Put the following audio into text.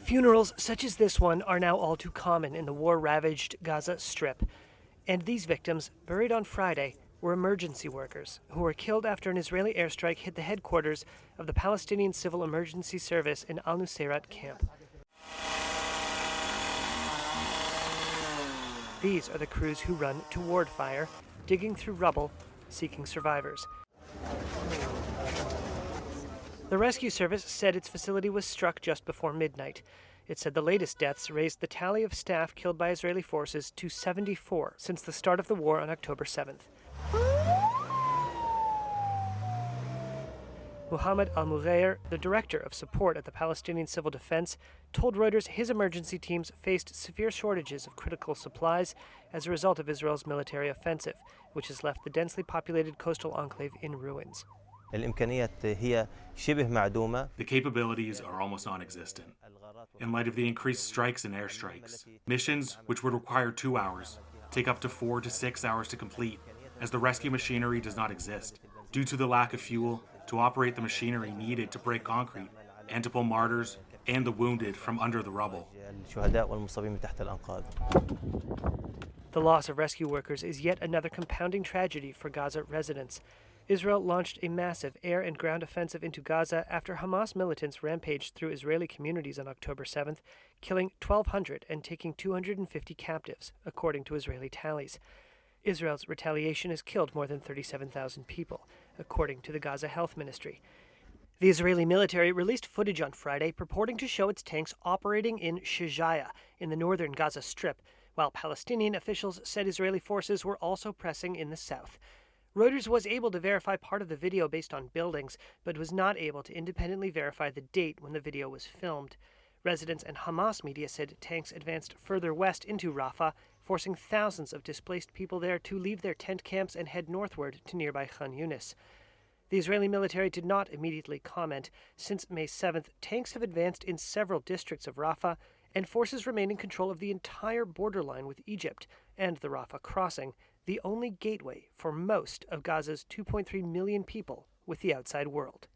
Funerals such as this one are now all too common in the war-ravaged Gaza Strip. And these victims, buried on Friday, were emergency workers who were killed after an Israeli airstrike hit the headquarters of the Palestinian Civil Emergency Service in al-Nusayrat camp. These are the crews who run toward fire, digging through rubble, seeking survivors. The rescue service said its facility was struck just before midnight. It said the latest deaths raised the tally of staff killed by Israeli forces to 74 since the start of the war on October 7th. Muhammad al-Mughayr, the director of support at the Palestinian Civil Defense, told Reuters his emergency teams faced severe shortages of critical supplies as a result of Israel's military offensive, which has left the densely populated coastal enclave in ruins. The capabilities are almost non-existent. In light of the increased strikes and airstrikes, missions, which would require 2 hours, take up to 4 to 6 hours to complete, as the rescue machinery does not exist, due to the lack of fuel to operate the machinery needed to break concrete and to pull martyrs and the wounded from under the rubble. The loss of rescue workers is yet another compounding tragedy for Gaza residents. Israel launched a massive air and ground offensive into Gaza after Hamas militants rampaged through Israeli communities on October 7th, killing 1,200 and taking 250 captives, according to Israeli tallies. Israel's retaliation has killed more than 37,000 people, according to the Gaza Health Ministry. The Israeli military released footage on Friday purporting to show its tanks operating in Shijaya in the northern Gaza Strip, while Palestinian officials said Israeli forces were also pressing in the south. Reuters was able to verify part of the video based on buildings, but was not able to independently verify the date when the video was filmed. Residents and Hamas media said tanks advanced further west into Rafah, forcing thousands of displaced people there to leave their tent camps and head northward to nearby Khan Yunis. The Israeli military did not immediately comment. Since May 7th, tanks have advanced in several districts of Rafah, and forces remain in control of the entire borderline with Egypt and the Rafah crossing, the only gateway for most of Gaza's 2.3 million people with the outside world.